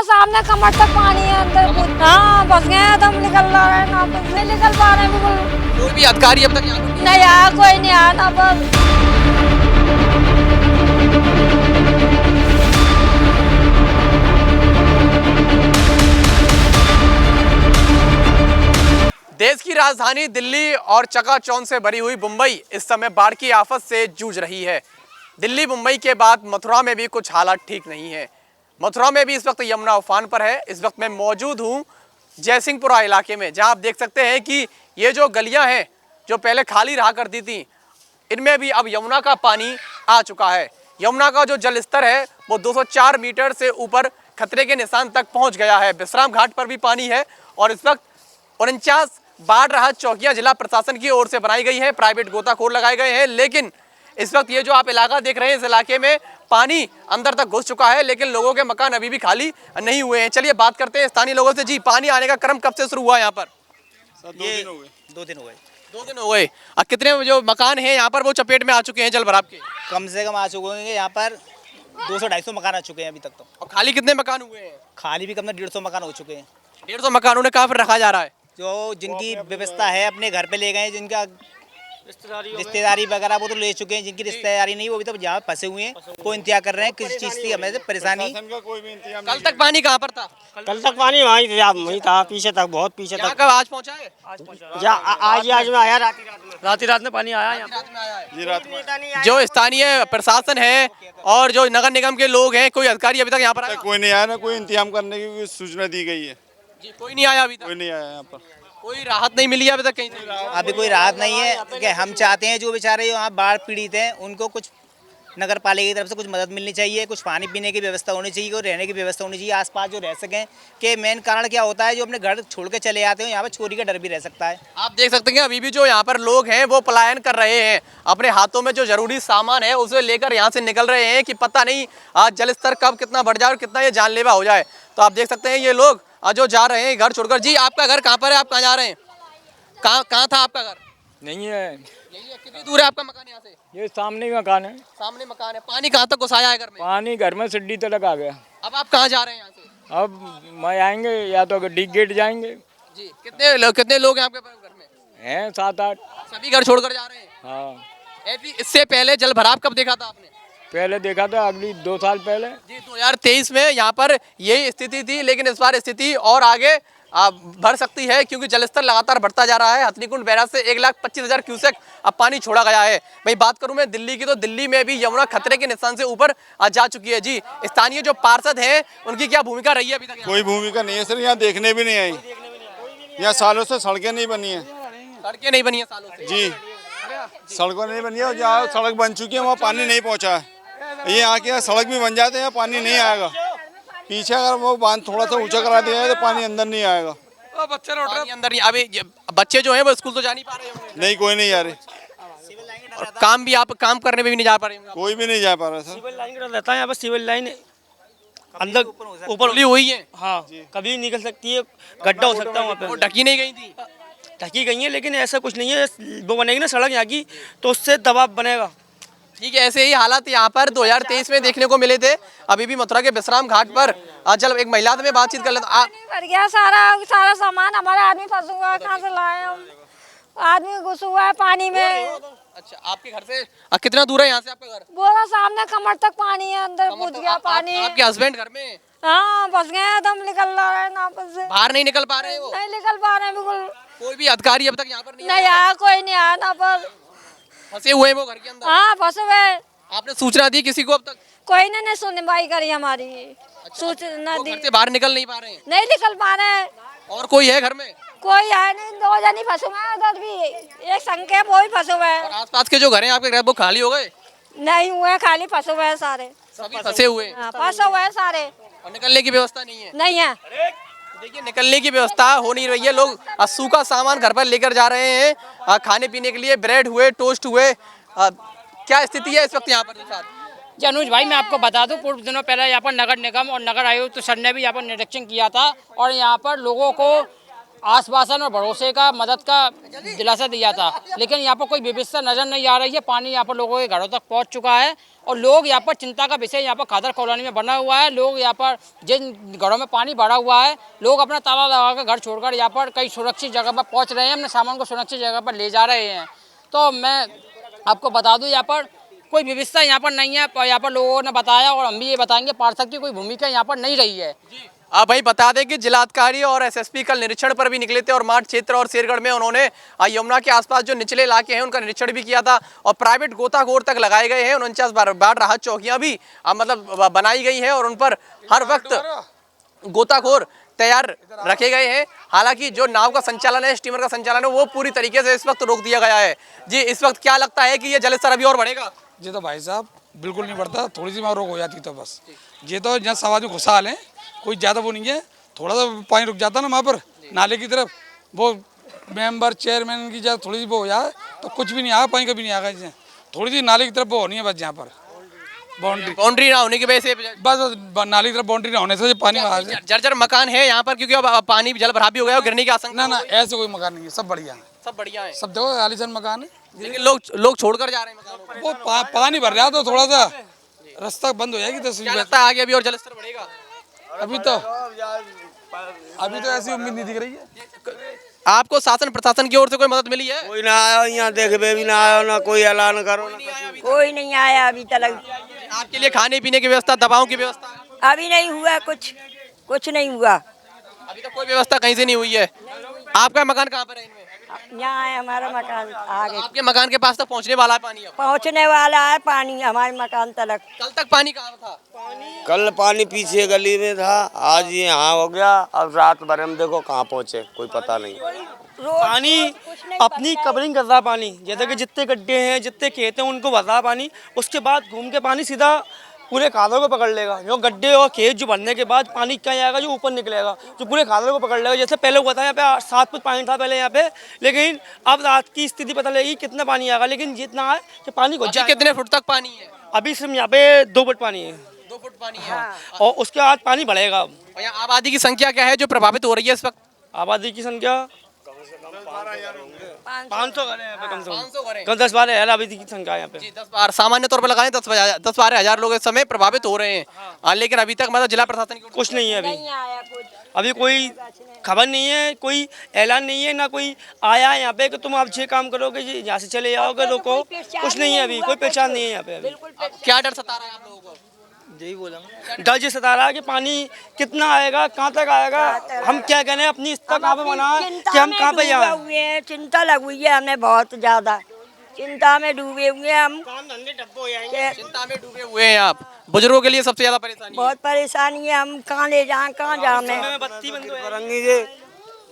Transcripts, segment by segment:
सामने कमर तक पानी है अंदर। हाँ फंस गए हैं, हम निकल रहे हैं ना, नहीं निकल पा रहे हैं बिल्कुल। कोई भी अधिकारी अब तक यहाँ पर नहीं आया, कोई नहीं आया ना बस। देश की राजधानी दिल्ली और चकाचौंध से भरी हुई मुंबई इस समय बाढ़ की आफत से जूझ रही है। दिल्ली मुंबई के बाद मथुरा में भी कुछ हालात ठीक नहीं है। मथुरा में भी इस वक्त यमुना उफान पर है। इस वक्त मैं मौजूद हूँ जयसिंहपुरा इलाके में, जहाँ आप देख सकते हैं कि ये जो गलियाँ हैं जो पहले खाली रहा करती थी, इनमें भी अब यमुना का पानी आ चुका है। यमुना का जो जल स्तर है वो 204 मीटर से ऊपर खतरे के निशान तक पहुँच गया है। विश्राम घाट पर भी पानी है और इस वक्त 49 बाढ़ राहत चौकियां जिला प्रशासन की ओर से बनाई गई है। प्राइवेट गोताखोर लगाए गए हैं, लेकिन इस वक्त ये जो आप इलाका देख रहे हैं, इस इलाके में पानी अंदर तक घुस चुका है, लेकिन लोगों के मकान अभी भी खाली नहीं हुए हैं। चलिए बात करते हैं स्थानीय लोगों से। जी, पानी आने का क्रम कब से शुरू हुआ यहाँ पर? सर 2 दिन हो गए। 2 दिन हो गए। 2 दिन हो गए। अब कितने जो मकान हैं यहाँ पर वो चपेट में आ चुके हैं जल भराव के? कम से कम आ चुके होंगे यहाँ पर 200-250 मकान आ चुके हैं अभी तक तो। और खाली कितने मकान हुए हैं? खाली भी कम से 150 मकान हो चुके हैं। 150 मकानों ने कहाँ पर रखा जा रहा है? जो जिनकी व्यवस्था है अपने घर पे ले गए, जिनका रिश्तेदारी वगैरह वो तो ले चुके हैं। जिनकी रिश्तेदारी नहीं वो अभी तक यहाँ फंसे हुए हैं, कोई इंतजार कर रहे हैं किसी चीज़ की हमें परेशानी। कल तक पानी कहाँ पर था? कल तक पानी वहीं था, पीछे तक, बहुत पीछे यहाँ तक। कब आज पहुँचा है? आज में आया, रात में पानी आया यहाँ। रात में आया है। जो स्थानीय प्रशासन है और जो नगर निगम के लोग हैं, कोई अधिकारी अभी तक यहाँ पर आया? कोई नहीं आया, ना कोई इंतजाम करने की सूचना दी गई है। जी, कोई नहीं आया अभी तक? कोई नहीं आया यहाँ पर। कोई राहत नहीं मिली है अभी तक कहीं से? अभी कोई राहत नहीं है कि हम चाहते हैं जो बेचारे यहाँ बाढ़ पीड़ित हैं उनको कुछ नगर पालिका की तरफ से कुछ मदद मिलनी चाहिए, कुछ पानी पीने की व्यवस्था होनी चाहिए और रहने की व्यवस्था होनी चाहिए आसपास जो रह सकें। कि मेन कारण क्या होता है, जो अपने घर छोड़ के चले जाते हैं यहाँ पर चोरी का डर भी रह सकता है। आप देख सकते हैं अभी भी जो यहाँ पर लोग हैं वो पलायन कर रहे हैं। अपने हाथों में जो जरूरी सामान है उसे लेकर यहाँ से निकल रहे हैं कि पता नहीं आज जल स्तर कब कितना बढ़ जाए और कितना ये जानलेवा हो जाए। तो आप देख सकते हैं ये लोग जो जा रहे हैं घर छोड़कर। जी, आपका घर कहाँ पर है? आप कहाँ जा रहे हैं? कहाँ था आपका घर? नहीं है, यही है। कितनी दूर है आपका मकान यहाँ से? ये सामने ही मकान है। सामने मकान है। पानी कहाँ तक घुसाया है घर में? पानी घर में सीढ़ी तक आ गया। अब आप कहाँ जा रहे हैं यहाँ से? अब मैं आएंगे या तो डी गेट जाएंगे। जी, कितने लोग हैं आपके घर में? हैं 7-8। सभी घर छोड़कर जा रहे हैं? हाँ, इससे पहले जल भराव कब देखा था आपने? पहले देखा था, अगली 2 साल पहले। जी, 2023 में यहाँ पर यही स्थिति थी, लेकिन इस बार स्थिति और आगे बढ़ सकती है क्योंकि जलस्तर लगातार बढ़ता जा रहा है। हथनीकुंड बैराज से 1,25,000 क्यूसेक अब पानी छोड़ा गया है। भाई बात करूं मैं दिल्ली की, तो दिल्ली में भी यमुना खतरे के निशान से ऊपर जा चुकी है। जी, स्थानीय जो पार्षद हैं उनकी क्या भूमिका रही है अभी तक? कोई भूमिका नहीं है सर, यहाँ देखने भी नहीं आई। यहाँ सालों से सड़कें नहीं बनी है। सड़कें नहीं बनी है सालों से? जी, सड़कें नहीं बनी है। और जहाँ सड़क बन चुकी है वहाँ पानी नहीं पहुँचा है। ये यहाँ के सड़क भी बन जाते हैं, पानी नहीं आएगा। पीछे अगर वो बांध थोड़ा सा ऊंचा करा दिया है तो पानी अंदर नहीं आएगा। बच्चे अंदर नहीं। अभी बच्चे जो हैं वो स्कूल तो जा नहीं पा रहे होंगे? नहीं, कोई नहीं जा रहे। और काम भी आप काम करने में भी नहीं जा पा रहे होंगे? कोई भी नहीं जा पा रहा सर। सिविल लाइन का रहता है यहाँ पर, सिविल लाइन अंदर ऊपर खुली हुई है? हाँ, कभी निकल सकती है, गड्ढा हो सकता है वहाँ वो पे। ढकी नहीं गई थी? ढकी गई है, लेकिन ऐसा कुछ नहीं है। वो बनेगी ना सड़क यहाँ की, तो उससे दबाव बनेगा। ठीक है, ऐसे ही हालात यहाँ पर 2023 में देखने को मिले थे। अभी भी मथुरा के विश्राम घाट पर चल एक महिला से मैं बातचीत कर लेता हूँ। भर गया सारा सामान, हमारा आदमी फंसा हुआ है, कहाँ से लाए हम? आदमी घुस हुआ है पानी में। अच्छा, आपके घर से कितना दूर है यहाँ से आपका घर? बोला सामने कमर तक पानी है, अंदर घुस गया पानी। आपके हस्बैंड घर में? हाँ फंस गए हैं, हम निकल रहे हैं ना से। बाहर नहीं निकल पा रहे हो? नहीं निकल पा रहे हैं बिल्कुल। कोई भी अधिकारी अब तक यहाँ पर नहीं आया, कोई नहीं आया ना पर। फंसे हुए हैं वो घर के अंदर? हाँ फंसे हुए। आपने सूचना दी किसी को अब तक? कोई ने नहीं सुनवाई करी हमारी। सूचना वो दी, घर से बाहर निकल नहीं पा रहे हैं? नहीं निकल पा रहे हैं। और कोई है घर में? कोई है नहीं, 2 जन ही फंसे हुए हैं उधर भी। एक संख्या वो भी फंसे हुए और हैं। आसपास के जो घर हैं आपके घर वो खाली हो गए? नहीं हुए, खाली फंसे हुए हैं सारे। सभी फंसे हुए हैं? हाँ, फंसे हुए हैं सारे। और निकलने की व्यवस्था नहीं है? नहीं है। देखिए, निकलने की व्यवस्था हो नहीं रही है। लोग सूखा सामान घर पर लेकर जा रहे हैं खाने पीने के लिए। ब्रेड हुए, टोस्ट हुए। क्या स्थिति है इस वक्त यहाँ पर? जी अनुज भाई, मैं आपको बता दूं, पूर्व दिनों पहले यहाँ पर नगर निगम और नगर आयुक्त सर ने भी यहाँ पर निरीक्षण किया था और यहाँ पर लोगों को आश्वासन और भरोसे का मदद का दिलासा दिया था, लेकिन यहाँ पर कोई व्यवस्था नज़र नहीं आ रही है। पानी यहाँ पर लोगों के घरों तक पहुँच चुका है और लोग यहाँ पर चिंता का विषय यहाँ पर खादर कॉलोनी में बना हुआ है। लोग यहाँ पर जिन घरों में पानी भरा हुआ है, लोग अपना ताला लगाकर घर छोड़कर यहाँ पर कई सुरक्षित जगह पर पहुँच रहे हैं, अपने सामान को सुरक्षित जगह पर ले जा रहे हैं। तो मैं आपको बता दूँ, यहाँ पर कोई व्यवस्था यहाँ पर नहीं है। यहाँ पर लोगों ने बताया और हम भी ये बताएंगे, पार्षद की कोई भूमिका यहाँ पर नहीं रही है। आप भाई बता दें कि जिलाधिकारी और एसएसपी कल निरीक्षण पर भी निकले थे और मार्ट क्षेत्र और शेरगढ़ में उन्होंने यमुना के आसपास जो निचले इलाके हैं उनका निरीक्षण भी किया था और प्राइवेट गोताखोर तक लगाए गए हैं। 49 बाढ़ राहत चौकियां भी मतलब बनाई गई हैं और उन पर हर वक्त गोताखोर तैयार रखे गए हैं। हालांकि जो नाव का संचालन है, स्टीमर का संचालन है, वो पूरी तरीके से इस वक्त रोक दिया गया है। जी, इस वक्त क्या लगता है कि ये जलस्तर अभी और बढ़ेगा? जी तो भाई साहब बिल्कुल नहीं बढ़ता, थोड़ी सी वहाँ रोक हो जाती तो बस। ये तो यहाँ समाज में खुशहाल है, कोई ज़्यादा वो नहीं है। थोड़ा सा पानी रुक जाता ना वहाँ पर नाले की तरफ, वो मेंबर चेयरमैन की जब थोड़ी सी वो हो जाए तो कुछ भी नहीं आएगा, पानी कभी नहीं आएगा। इसमें थोड़ी सी नाले की तरफ वो होनी है बस, यहाँ पर बाउंड्री ना होने की वजह से बस नाले की तरफ बाउंड्री ना होने से पानी वहाँ से जर्जर मकान है यहाँ पर, क्योंकि अब पानी जल भराव भी हो गया और गिरने की आशंका। ना ऐसे कोई मकान नहीं है, सब बढ़िया है, सब बढ़िया है, सब देखो आलीशान मकान है। लेकिन लोग छोड़कर जा रहे हैं मकानों को। वो पानी भर रहा तो थोड़ा सा रास्ता बंद हो जाएगी। क्या लगता है आगे अभी और जलस्तर बढ़ेगा? अभी तो ऐसी उम्मीद नहीं दिख रही है। आपको शासन प्रशासन की ओर से कोई मदद मिली है? कोई ना आया यहाँ, देखबे भी ना आया, ना कोई ऐलान करो ना कोई नहीं आया अभी तक। आपके लिए खाने पीने की व्यवस्था, दवाओं की व्यवस्था अभी नहीं हुआ, कुछ नहीं हुआ। अभी तक कोई व्यवस्था कहीं से नहीं हुई है। आपका मकान कहाँ पर है? इनमें यहाँ है हमारा मकान, आगे आपके मकान के पास तक पहुँचने वाला है पानी? अब पहुँचने वाला है पानी हमारे मकान तक। कल तक पानी कहाँ था? कल पानी पीछे गली में था, आज ये यहाँ हो गया। अब रात भर हम देखो कहाँ पहुँचे, कोई पता नहीं। पानी अपनी कवरिंग कर रहा पानी, जैसे कि जितने गड्ढे हैं, जितने खेत हैं, उनको भर रहा पानी। उसके बाद घूम के पानी सीधा पूरे खालों को पकड़ लेगा। जो गड्ढे और खेत जो भरने के बाद पानी क्या आएगा, जो ऊपर निकलेगा, जो पूरे खालों को पकड़ लेगा। जैसे पहले हुआ था यहाँ पे 7 फुट पानी था पहले यहाँ पे, लेकिन अब रात की स्थिति पता लगेगी कितना पानी आएगा। लेकिन जितना है कि पानी को कितने फुट तक पानी है? अभी सिर्फ यहाँ पे 2 फुट पानी है, 2 फुट पानी है। और उसके बाद पानी बढ़ेगा। और यहाँ आबादी की संख्या क्या है जो प्रभावित हो रही है इस वक्त? आबादी की संख्या 500 घर है यहाँ पे, कम से 500 घर हैं। कम 10-12 है आबादी की संख्या है यहाँ पे। 10-12 सामान्य तौर पर लगाएं 10-12 हजार लोग इस समय प्रभावित हो रहे हैं। लेकिन अभी तक मतलब जिला प्रशासन की कुछ नहीं है अभी कोई खबर नहीं है, कोई ऐलान नहीं है, ना कोई आया है यहाँ पे कि तुम आप ये काम करोगे, यहाँ से चले जाओगे। लोग को कुछ नहीं है, अभी कोई पहचान नहीं है यहाँ पे। अभी क्या डर सता रहा है आप लोगों को? यही बोला डर ये सता रहा है कि पानी कितना आएगा, कहाँ तक आएगा, हम क्या कहने अपनी स्थिति कहाँ पे बनाए कि हम कहाँ पे जाए। चिंता लगी हुई है हमें बहुत ज्यादा, चिंता में डूबे हुए हैं हम। चिंता में डूबे हुए हैं आप। बुजुर्गों के लिए सबसे ज्यादा परेशानी बहुत परेशानी है, हम कहाँ ले जाएं, कहाँ जाए। बत्ती बंद हो करेंगे ये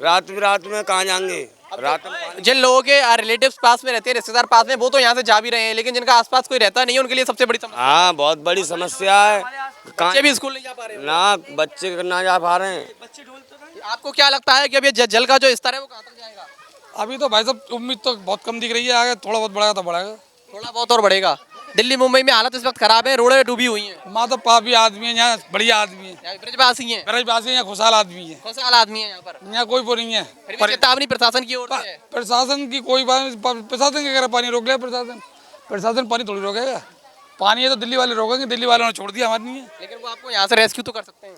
रात में कहाँ जाएंगे? रात में जिन लोगों के रिलेटिव्स पास में रहते हैं, रिश्तेदार पास में, वो तो यहाँ से जा भी रहे हैं, लेकिन जिनका आसपास कोई रहता नहीं है उनके लिए सबसे बड़ी समस्या। हाँ, बहुत बड़ी समस्या है। बच्चे भी स्कूल नहीं जा पा रहे हैं। ना बच्चे ना जा पा रहे हैं। आपको क्या लगता है कि अब ये जल का जो स्तर है वो कहाँ तक जाएगा? अभी तो भाई साहब उम्मीद तो बहुत कम दिख रही है, आगे थोड़ा बहुत बढ़ेगा तो बढ़ेगा। थोड़ा बहुत और बढ़ेगा। दिल्ली मुंबई में हालत इस वक्त खराब है, रोडें डूबी हुई हैं। माँ तो पापी आदमी है यहाँ, बढ़िया आदमी है, यहाँ ब्रजवासी हैं, ब्रजवासी यहाँ खुशहाल आदमी है, खुशहाल आदमी है यहाँ पर। यहाँ कोई वो नहीं है। फिर भी चेतावनी प्रशासन की ओर से है। प्रशासन की कोई बात, प्रशासन क्या करे, पानी रोक लिया प्रशासन पानी थोड़ी रोकेगा। पानी है तो दिल्ली वाले रोकेंगे, दिल्ली वालों ने छोड़ दिया, हमारे नहीं है। लेकिन वो आपको यहाँ से रेस्क्यू तो कर सकते हैं।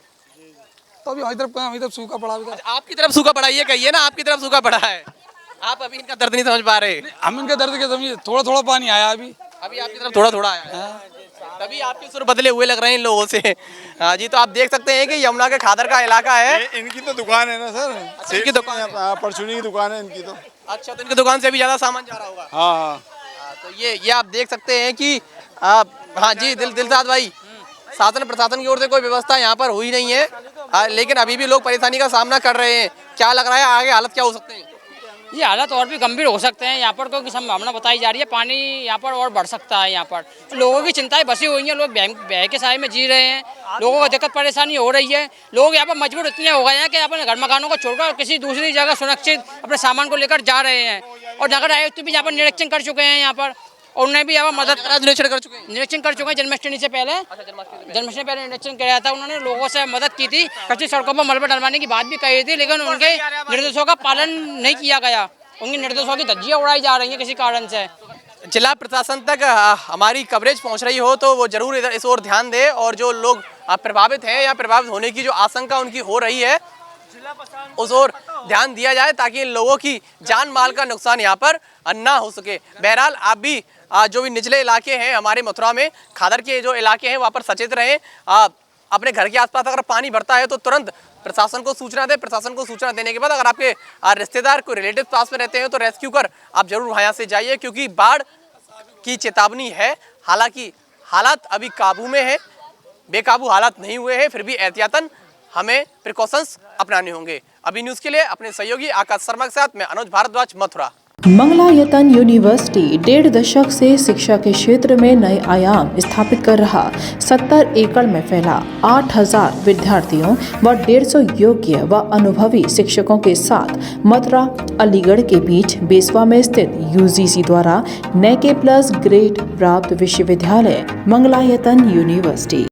तो अभी हमारी तरफ सूखा पड़ा हुआ है। आपकी तरफ सूखा पड़ा, ये कहिए ना, आपकी तरफ सूखा पड़ा है। आप अभी इनका दर्द नहीं समझ पा रहे। हम इनका दर्द क्या समझिए, थोड़ा थोड़ा पानी आया अभी आपकी तरफ थोड़ा थोड़ा आया है। तभी आपके सुर बदले हुए लग रहे हैं इन लोगों से। हाँ जी, तो आप देख सकते हैं कि यमुना के खादर का इलाका है। इनकी तो दुकान है ना सर, इनकी दुकान है। परचूनी की दुकान है इनकी तो। अच्छा, तो इनकी दुकान से भी ज्यादा सामान जा रहा होगा। हाँ, तो ये आप देख सकते हैं कि हाँ जी, दिलसाद भाई, शासन प्रशासन की ओर से कोई व्यवस्था यहाँ पर हुई नहीं है, लेकिन अभी भी लोग परेशानी का सामना कर रहे हैं। क्या लग रहा है आगे हालत क्या हो सकते हैं? ये हालत और भी गंभीर हो सकते हैं यहाँ पर, क्योंकि संभावना बताई जा रही है पानी यहाँ पर और बढ़ सकता है। यहाँ पर लोगों की चिंताएं बसी हुई हैं, लोग बह के साए में जी रहे हैं, लोगों को दिक्कत परेशानी हो रही है। लोग यहाँ पर मजबूर इतने हो गए हैं कि अपने घर मकानों को छोड़कर किसी दूसरी जगह सुरक्षित अपने सामान को लेकर जा रहे हैं। और नगर आयुक्त भी यहाँ पर निरीक्षण कर चुके हैं यहाँ पर, और उन्होंने भी यहाँ मदद निरीक्षण कर चुके हैं। निरीक्षण कर चुके हैं जन्माष्टमी से पहले। जन्माष्टमी पहले निरीक्षण कराया था उन्होंने, लोगों से मदद की थी, कच्ची सड़कों पर मलबा डलवाने की बात भी कही थी, लेकिन उनके निर्देशों का पालन नहीं किया गया। उनके निर्देशों की धज्जियां उड़ाई जा रही हैं किसी कारण से। जिला प्रशासन तक हमारी कवरेज पहुंच रही हो तो वो जरूर इस ओर ध्यान दे, और जो लोग प्रभावित हैं या प्रभावित होने की जो आशंका उनकी हो रही है उस ओर ध्यान दिया जाए, ताकि इन लोगों की जान माल का नुकसान यहाँ पर ना हो सके। बहरहाल आप भी जो भी निचले इलाके हैं हमारे मथुरा में, खादर के जो इलाके हैं वहाँ पर सचेत रहें। अपने घर के आसपास अगर पानी भरता है तो तुरंत प्रशासन को सूचना दें। प्रशासन को सूचना देने के बाद अगर आपके रिश्तेदार कोई रिलेटिव पास में रहते हैं तो रेस्क्यू कर आप जरूर वहाँ से जाइए, क्योंकि बाढ़ की चेतावनी है। हालांकि हालात अभी काबू में है, बेकाबू हालात नहीं हुए हैं, फिर भी एहतियातन हमें प्रिकॉशंस अपनाने होंगे। अभी न्यूज़ के लिए अपने सहयोगी आकाश शर्मा के साथ मैं अनुज भारद्वाज, मथुरा। मंगलायतन यूनिवर्सिटी 1.5 दशक से शिक्षा के क्षेत्र में नए आयाम स्थापित कर रहा। 70 एकड़ में फैला 8000 विद्यार्थियों व 150 योग्य व अनुभवी शिक्षकों के साथ मथुरा अलीगढ़ के बीच बेसवा में स्थित UGC द्वारा NAC+ ग्रेड प्राप्त विश्वविद्यालय मंगलायतन यूनिवर्सिटी।